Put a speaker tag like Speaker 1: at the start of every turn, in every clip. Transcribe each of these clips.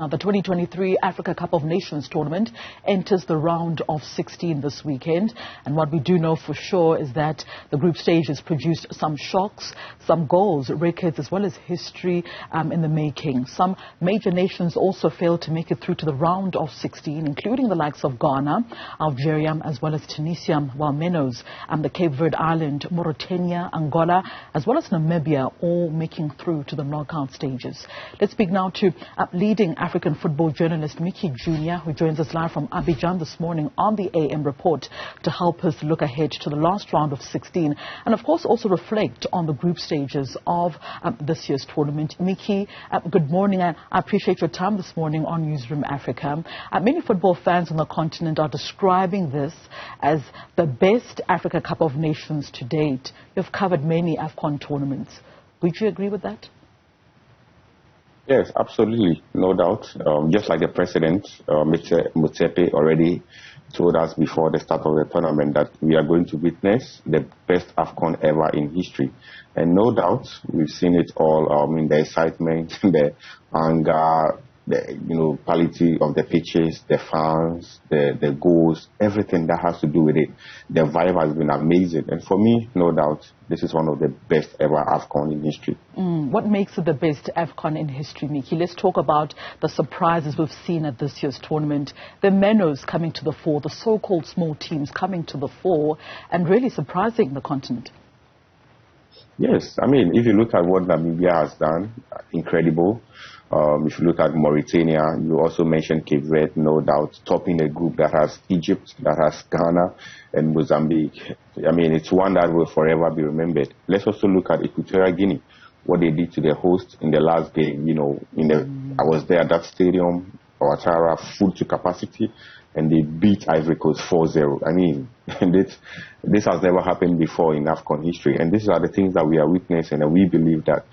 Speaker 1: Now, the 2023 Africa Cup of Nations tournament enters the round of 16 this weekend. And what we do know for sure is that the group stage has produced some shocks, some goals, records, as well as history in the making. Some major nations also failed to make it through to the round of 16, including the likes of Ghana, Algeria, as well as Tunisia, while minnows, the Cape Verde Island, Mautuarinia, Angola, as well as Namibia, all making through to the knockout stages. Let's speak now to leading African football journalist Micky Jr., who joins us live from Abidjan this morning on the AM Report to help us look ahead to the last round of 16 and, of course, also reflect on the group stages of this year's tournament. Micky, good morning, and I appreciate your time this morning on Newzroom Afrika. Many football fans on the continent are describing this as the best Africa Cup of Nations to date. You've covered many Afcon tournaments. Would you agree with that?
Speaker 2: Yes, absolutely, no doubt. Just like the president, Mutsepe, already told us before the start of the tournament that we are going to witness the best Afcon ever in history. And no doubt, we've seen it all in the excitement, the anger, the quality of the pitches, the fans, the goals, everything that has to do with it. The vibe has been amazing. And for me, no doubt, this is one of the best ever Afcon in history.
Speaker 1: What makes it the best Afcon in history, Micky? Let's talk about the surprises we've seen at this year's tournament. The minnows coming to the fore, the so-called small teams coming to the fore and really surprising the continent.
Speaker 2: Yes, I mean, if you look at what Namibia has done, incredible. If you look at Mauritania, you also mentioned Cape Verde, no doubt, topping a group that has Egypt, that has Ghana and Mozambique. I mean, it's one that will forever be remembered. Let's also look at Equatorial Guinea, what they did to their host in the last game. I was there at that stadium, Ouattara, full to capacity, and they beat Ivory Coast 4-0. I mean, this has never happened before in Afcon history. And these are the things that we are witnessing, and we believe that,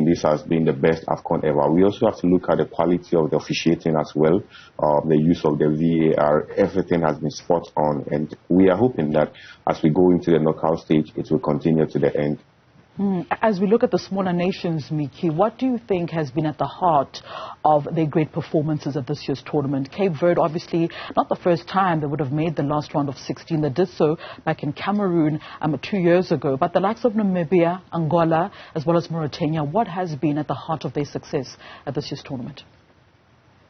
Speaker 2: this has been the best Afcon ever. We also have to look at the quality of the officiating as well, the use of the VAR, everything has been spot on. And we are hoping that as we go into the knockout stage, it will continue to the end.
Speaker 1: As we look at the smaller nations, Micky, what do you think has been at the heart of their great performances at this year's tournament? Cape Verde, obviously, not the first time they would have made the last round of 16. They did so back in Cameroon 2 years ago. But the likes of Namibia, Angola, as well as Mauritania, what has been at the heart of their success at this year's tournament?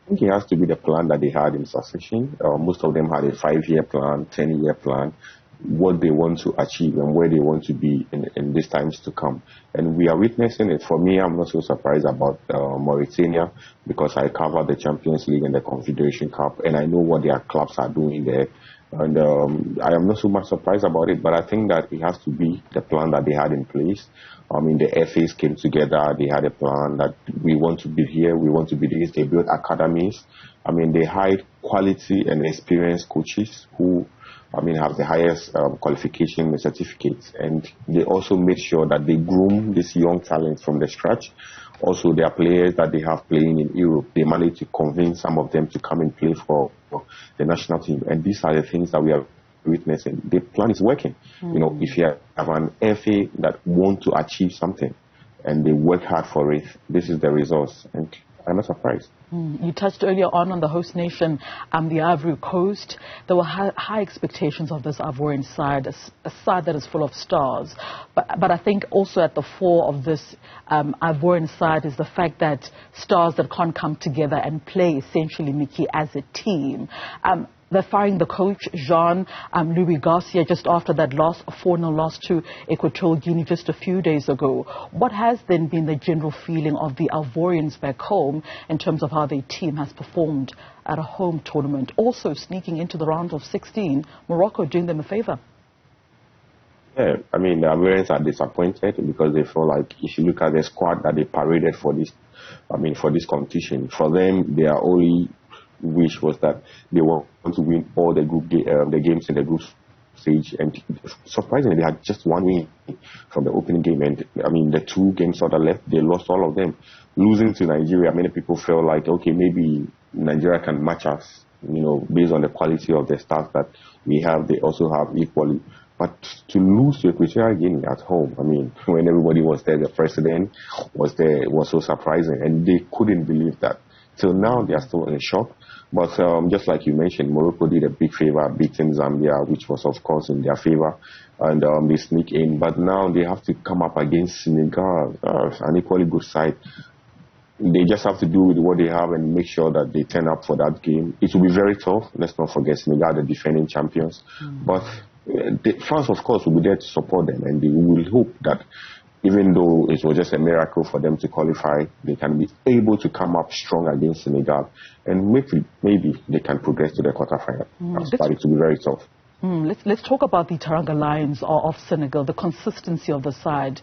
Speaker 2: I think it has to be the plan that they had in succession. Most of them had a 5-year plan, 10-year plan, what they want to achieve and where they want to be in these times to come. And we are witnessing it. For me, I'm not so surprised about Mauritania because I cover the Champions League and the Confederation Cup, and I know what their clubs are doing there. And I am not so much surprised about it, but I think that it has to be the plan that they had in place. The FAs came together, they had a plan that we want to be here, we want to be this. They built academies. They hired quality and experienced coaches who have the highest qualification and certificates. And they also made sure that they groom these young talents from the scratch. Also, there are players that they have playing in Europe. They managed to convince some of them to come and play for the national team. And these are the things that we are witnessing. The plan is working. If you have an FA that want to achieve something and they work hard for it, this is the results. And I'm not surprised.
Speaker 1: You touched earlier on the host nation, the Ivory Coast. There were high expectations of this Ivorian side, a side that is full of stars. But I think also at the fore of this Ivorian side is the fact that stars that can't come together and play essentially, Micky, as a team. They're firing the coach, Jean-Louis Garcia, just after that 4-0 loss to Equatorial Guinea just a few days ago. What has then been the general feeling of the Ivorians back home in terms of how their team has performed at a home tournament? Also sneaking into the round of 16, Morocco doing them a favor.
Speaker 2: Yeah, the Ivorians are disappointed because they feel like if you look at the squad that they paraded for this, for this competition, for them, their only wish was that they want to win all the the games in the group stage, and surprisingly they had just one win from the opening game, and the 2 games that are left, they lost all of them. Losing to Nigeria, many people felt like, okay, maybe Nigeria can match us, based on the quality of the stars that we have. They also have equally. But to lose to Equatorial Guinea at home, when everybody was there, the president was there, it was so surprising, and they couldn't believe that Till now, they are still in shock. But just like you mentioned, Morocco did a big favor beating Zambia, which was, of course, in their favor. And they sneak in. But now they have to come up against Senegal, an equally good side. They just have to do with what they have and make sure that they turn up for that game. It will be very tough. Let's not forget Senegal, the defending champions. But France, of course, will be there to support them. And they will hope that even though it was just a miracle for them to qualify, they can be able to come up strong against Senegal. And maybe they can progress to the quarterfinal. But it will be very tough.
Speaker 1: Let's talk about the Teranga Lions of Senegal, the consistency of the side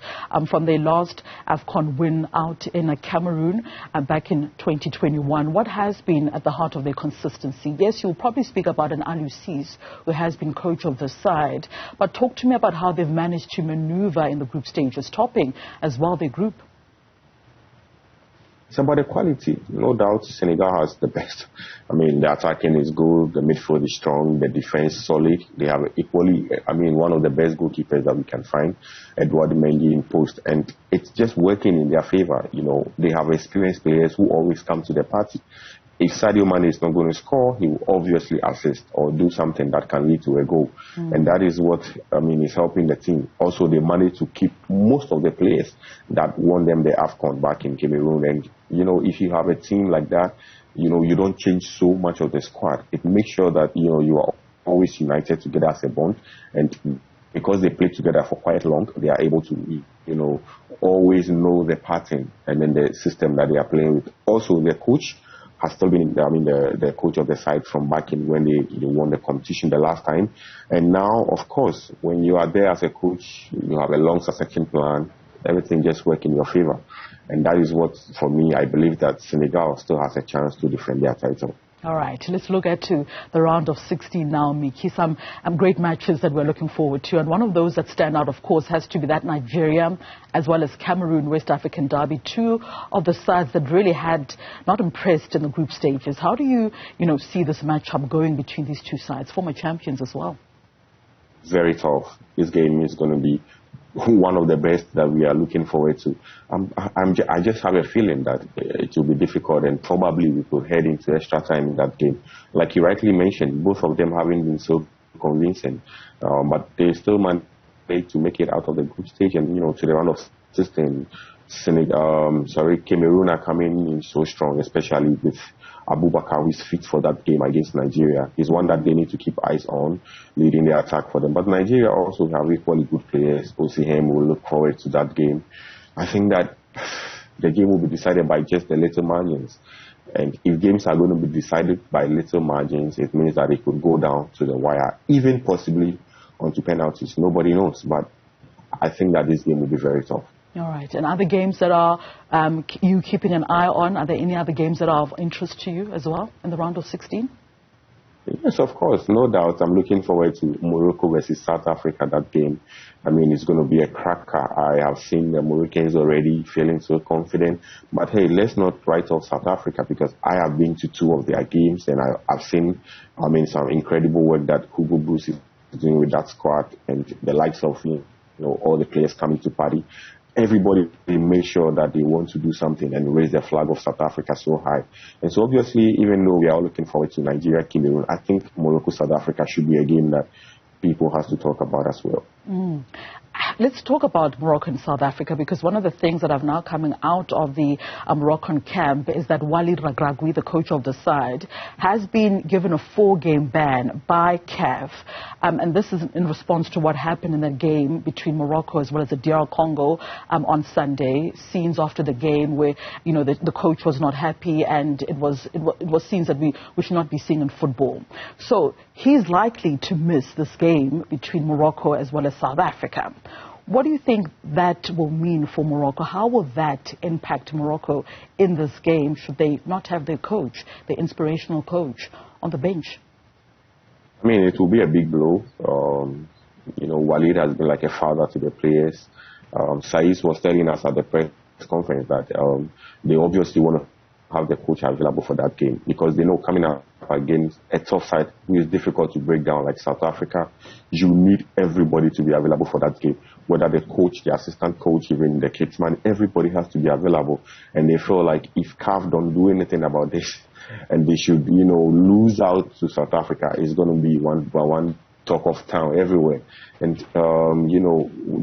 Speaker 1: from their last Afcon win out in Cameroon back in 2021. What has been at the heart of their consistency? Yes, you'll probably speak about an Aliou Cisse, who has been coach of the side, but talk to me about how they've managed to maneuver in the group stages, topping as well their group.
Speaker 2: It's about the quality. No doubt Senegal has the best. I mean, the attacking is good, the midfield is strong, the defense solid. They have equally, one of the best goalkeepers that we can find, Edouard Mendy in post. And it's just working in their favor. You know, they have experienced players who always come to the party. If Sadio Mane is not going to score, he will obviously assist or do something that can lead to a goal. And that is what, is helping the team. Also, they managed to keep most of the players that won them the Afcon back in Cameroon. And, if you have a team like that, you don't change so much of the squad. It makes sure that, you are always united together as a bond. And because they play together for quite long, they are able to, always know the pattern and then the system that they are playing with. Also, their coach has still been, the coach of the side from back in when they won the competition the last time. And now, of course, when you are there as a coach, you have a long succession plan, everything just works in your favor. And that is what, for me, I believe that Senegal still has a chance to defend their title.
Speaker 1: All right, let's look at the round of 16 now, Micky. Some great matches that we're looking forward to. And one of those that stand out, of course, has to be that Nigeria as well as Cameroon West African derby. Two of the sides that really had not impressed in the group stages. How do you see this matchup going between these two sides, former champions as well?
Speaker 2: Very tough. This game is going to be one of the best that we are looking forward to. I just have a feeling that it will be difficult and probably we could head into extra time in that game. Like you rightly mentioned, both of them haven't been so convincing, but they still managed to make it out of the group stage and, to the round of 16. Cameroon are coming in so strong, especially with Abubakar, who is fit for that game against Nigeria. He's one that they need to keep eyes on, leading the attack for them. But Nigeria also have equally good players. Osimhen will look forward to that game. I think that the game will be decided by just the little margins. And if games are going to be decided by little margins, it means that it could go down to the wire, even possibly onto penalties. Nobody knows. But I think that this game will be very tough.
Speaker 1: All right. And other games that are you keeping an eye on? Are there any other games that are of interest to you as well in the round of 16?
Speaker 2: Yes, of course. No doubt. I'm looking forward to Morocco versus South Africa, that game. It's going to be a cracker. I have seen the Moroccans already feeling so confident. But hey, let's not write off South Africa because I have been to two of their games and I've seen, some incredible work that Hugo Bruce is doing with that squad and the likes of, all the players coming to party. Everybody make sure that they want to do something and raise the flag of South Africa so high. And so obviously, even though we are all looking forward to Nigeria, Cameroon, I think Morocco, South Africa should be a game that people have to talk about as well. Let's
Speaker 1: talk about Morocco and South Africa, because one of the things that are now coming out of the Moroccan camp is that Walid Regragui, the coach of the side, has been given a 4-game ban by CAF. And this is in response to what happened in that game between Morocco as well as the DR Congo on Sunday. Scenes after the game where, the coach was not happy, and it was scenes that we should not be seeing in football. So he's likely to miss this game between Morocco as well as South Africa. What do you think that will mean for Morocco? How will that impact Morocco in this game should they not have their coach, their inspirational coach, on the bench?
Speaker 2: It will be a big blow. Walid has been like a father to the players. Saiz was telling us at the press conference that they obviously want to have the coach available for that game because they know coming out against a tough side who is difficult to break down like South Africa, you need everybody to be available for that game. Whether the coach, the assistant coach, even the kidsman, everybody has to be available. And they feel like if CAF don't do anything about this, and they should, lose out to South Africa, it's going to be one talk of town everywhere. And,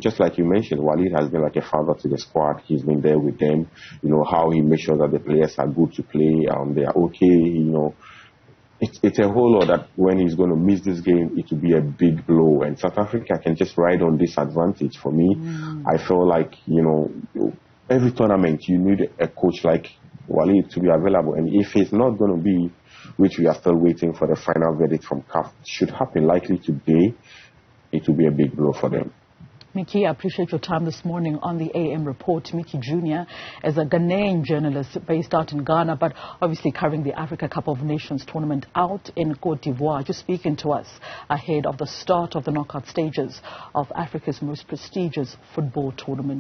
Speaker 2: just like you mentioned, Walid has been like a father to the squad. He's been there with them, how he makes sure that the players are good to play, they are okay, It's a whole lot that when he's going to miss this game, it will be a big blow. And South Africa can just ride on this advantage. For me, I feel like, every tournament you need a coach like Walid to be available. And if it's not going to be, which we are still waiting for the final verdict from CAF, should happen likely today, it will be a big blow for them.
Speaker 1: Micky, I appreciate your time this morning on the AM Report. Micky Jr. is a Ghanaian journalist based out in Ghana, but obviously covering the Africa Cup of Nations tournament out in Cote d'Ivoire. Just speaking to us ahead of the start of the knockout stages of Africa's most prestigious football tournament.